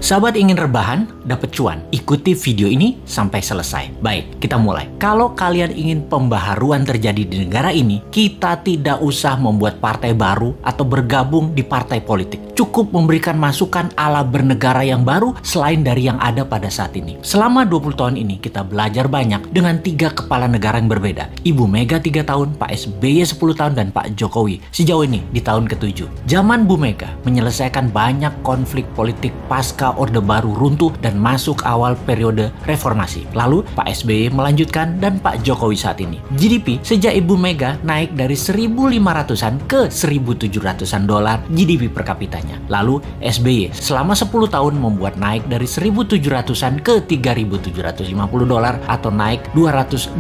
Sahabat ingin rebahan, dapat cuan? Ikuti video ini sampai selesai. Baik, kita mulai. Kalau kalian ingin pembaharuan terjadi di negara ini, kita tidak usah membuat partai baru atau bergabung di partai politik. Cukup memberikan masukan ala bernegara yang baru selain dari yang ada pada saat ini. Selama 20 tahun ini, kita belajar banyak dengan 3 kepala negara yang berbeda. Ibu Mega 3 tahun, Pak SBY 10 tahun, dan Pak Jokowi sejauh ini di tahun ke-7. Zaman Bu Mega menyelesaikan banyak konflik politik pasca Orde Baru runtuh dan masuk awal periode reformasi. Lalu Pak SBY melanjutkan dan Pak Jokowi saat ini. GDP sejak Ibu Mega naik dari 1.500-an ke 1.700-an dolar GDP per kapitanya. Lalu SBY selama 10 tahun membuat naik dari 1.700-an ke 3.750 dolar atau naik 220%.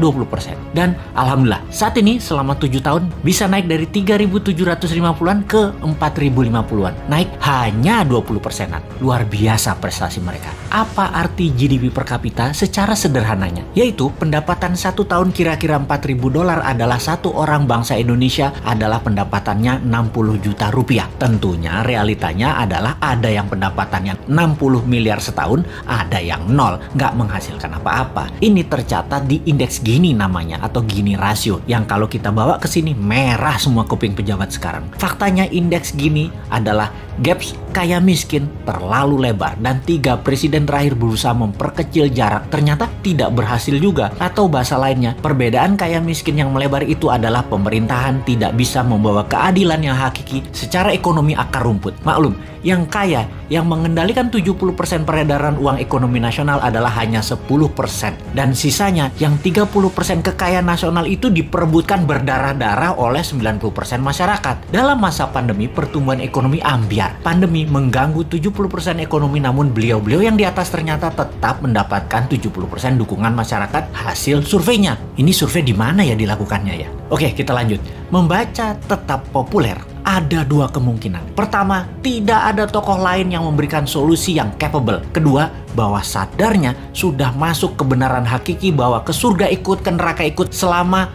Dan alhamdulillah saat ini selama 7 tahun bisa naik dari 3.750-an ke 4.050-an. Naik hanya 20%-an. Luar biasa prestasi mereka. Apa arti GDP per kapita secara sederhananya? Yaitu pendapatan 1 tahun kira-kira 4.000 dolar adalah satu orang bangsa Indonesia adalah pendapatannya 60 juta rupiah. Tentunya realitanya adalah ada yang pendapatannya 60 miliar setahun, ada yang nol, nggak menghasilkan apa-apa. Ini tercatat di indeks Gini namanya atau Gini rasio yang kalau kita bawa ke sini merah semua kuping pejabat sekarang. Faktanya indeks Gini adalah gaps kaya miskin terlalu lebar dan 3 presiden terakhir berusaha memperkecil jarak ternyata tidak berhasil juga. Atau bahasa lainnya, perbedaan kaya miskin yang melebar itu adalah pemerintahan tidak bisa membawa keadilan yang hakiki secara ekonomi akar rumput. Maklum, yang kaya yang mengendalikan 70% peredaran uang ekonomi nasional adalah hanya 10% dan sisanya yang 30% kekayaan nasional itu diperebutkan berdarah-darah oleh 90% masyarakat. Dalam masa pandemi, pertumbuhan ekonomi ambyar. Pandemi mengganggu 70% ekonomi, namun beliau-beliau yang di atas ternyata tetap mendapatkan 70% dukungan masyarakat hasil surveinya. Ini survei di mana ya dilakukannya ya? Oke, kita lanjut. Membaca tetap populer. Ada 2 kemungkinan. Pertama, tidak ada tokoh lain yang memberikan solusi yang capable. Kedua, bahwa sadarnya sudah masuk kebenaran hakiki bahwa ke surga ikut, ke neraka ikut selama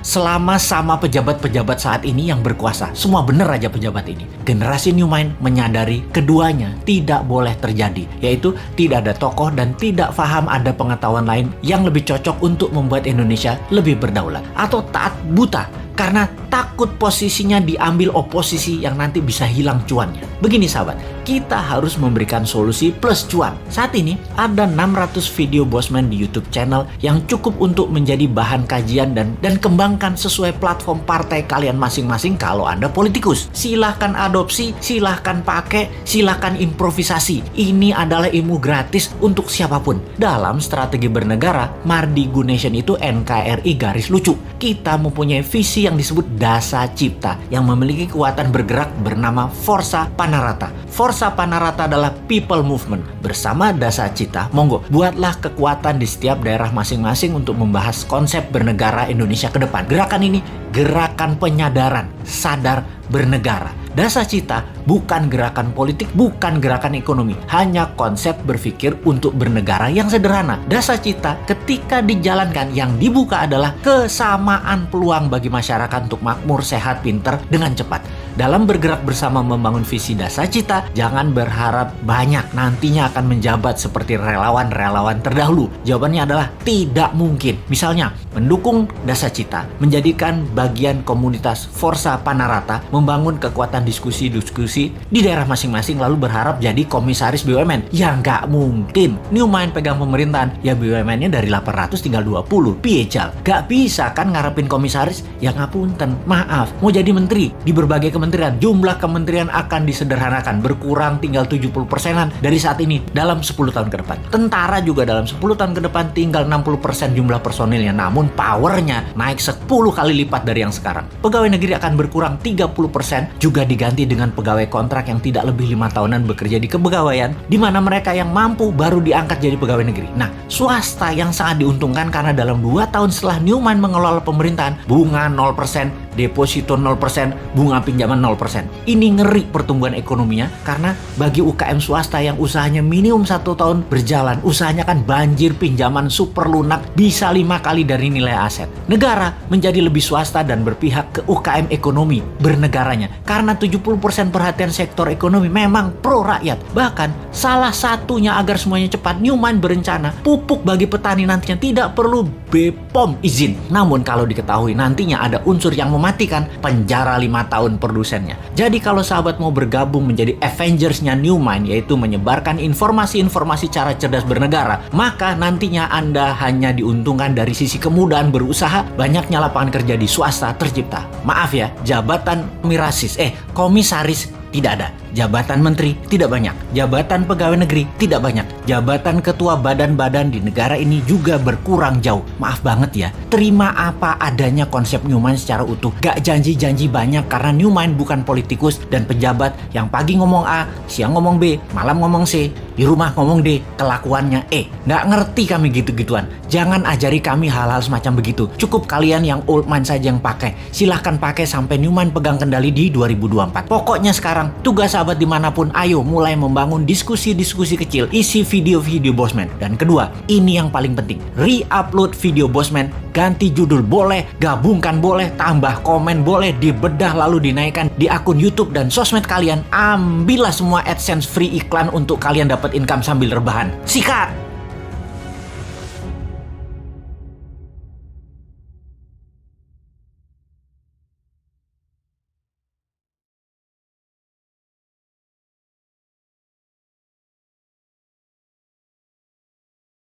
sama pejabat-pejabat saat ini yang berkuasa. Semua bener aja pejabat ini. Generasi New Mind menyadari keduanya tidak boleh terjadi, yaitu tidak ada tokoh dan tidak paham ada pengetahuan lain yang lebih cocok untuk membuat Indonesia lebih berdaulat, atau taat buta karena takut posisinya diambil oposisi yang nanti bisa hilang cuannya. Begini sahabat, kita harus memberikan solusi plus cuan. Saat ini ada 600 video Bosman di YouTube channel yang cukup untuk menjadi bahan kajian dan kembangkan sesuai platform partai kalian masing-masing kalau Anda politikus. Silahkan adopsi, silahkan pakai, silahkan improvisasi. Ini adalah ilmu gratis untuk siapapun. Dalam strategi bernegara, Mardi Gunation itu NKRI garis lucu. Kita mempunyai visi yang disebut Dasa Cipta yang memiliki kekuatan bergerak bernama Forza Panarata. Forza Panarata adalah people movement. Bersama Dasa Cipta, monggo buatlah kekuatan di setiap daerah masing-masing untuk membahas konsep bernegara Indonesia ke depan. Gerakan ini gerakan penyadaran, sadar bernegara. Dasa Cipta bukan gerakan politik, bukan gerakan ekonomi, hanya konsep berpikir untuk bernegara yang sederhana. Dasa Cipta ketika dijalankan yang dibuka adalah kesamaan peluang bagi masyarakat untuk makmur, sehat, pinter dengan cepat. Dalam bergerak bersama membangun visi Dasa Cipta, jangan berharap banyak nantinya akan menjabat seperti relawan-relawan terdahulu. Jawabannya adalah tidak mungkin. Misalnya, mendukung Dasa Cipta, menjadikan bagian komunitas Forza Panarata, membangun kekuatan diskusi-diskusi di daerah masing-masing lalu berharap jadi komisaris BUMN. Ya nggak mungkin. New Mind pegang pemerintahan, ya BUMN-nya dari 800 tinggal 20. Piejal. Nggak bisa kan ngarepin komisaris? Ya ngapunten, maaf. Mau jadi menteri di berbagai kementerian, jumlah kementerian akan disederhanakan, berkurang tinggal 70%-an dari saat ini dalam 10 tahun ke depan. Tentara juga dalam 10 tahun ke depan tinggal 60% jumlah personilnya, namun powernya naik 10 kali lipat dari yang sekarang. Pegawai negeri akan berkurang 30%, juga diganti dengan pegawai kontrak yang tidak lebih 5 tahunan bekerja di kepegawaian, di mana mereka yang mampu baru diangkat jadi pegawai negeri. Nah, swasta yang sangat diuntungkan karena dalam 2 tahun setelah New Mind mengelola pemerintahan, bunga 0%, deposito 0%, bunga pinjaman 0%. Ini ngeri pertumbuhan ekonominya karena bagi UKM swasta yang usahanya minimum 1 tahun berjalan, usahanya kan banjir pinjaman super lunak bisa 5 kali dari nilai aset. Negara menjadi lebih swasta dan berpihak ke UKM ekonomi bernegaranya karena 70% perhatian sektor ekonomi memang pro rakyat. Bahkan salah satunya agar semuanya cepat, Newmont berencana pupuk bagi petani nantinya tidak perlu BPOM izin. Namun kalau diketahui nantinya ada unsur yang mematikan, penjara 5 tahun produsennya. Jadi kalau sahabat mau bergabung menjadi Avengers-nya Newmont, yaitu menyebarkan informasi-informasi cara cerdas bernegara, maka nantinya Anda hanya diuntungkan dari sisi kemudahan berusaha, banyaknya lapangan kerja di swasta tercipta. Maaf ya, jabatan komisaris tidak ada. Jabatan menteri tidak banyak. Jabatan pegawai negeri tidak banyak. Jabatan ketua badan-badan di negara ini juga berkurang jauh. Maaf banget ya. Terima apa adanya konsep Newmont secara utuh. Gak janji-janji banyak karena Newmont bukan politikus dan pejabat yang pagi ngomong A, siang ngomong B, malam ngomong C, di rumah ngomong D, kelakuannya E. Gak ngerti kami gitu-gituan. Jangan ajari kami hal-hal semacam begitu. Cukup kalian yang old mind saja yang pakai. Silahkan pakai sampai Newmont pegang kendali di 2024. Pokoknya sekarang tugas sahabat dimanapun, ayo mulai membangun diskusi-diskusi kecil, isi video-video Bosman. Dan kedua, ini yang paling penting, re-upload video Bosman, ganti judul boleh, gabungkan boleh, tambah komen boleh, dibedah lalu dinaikkan di akun YouTube dan sosmed kalian. Ambillah semua AdSense free iklan untuk kalian dapat income sambil rebahan. Sikat!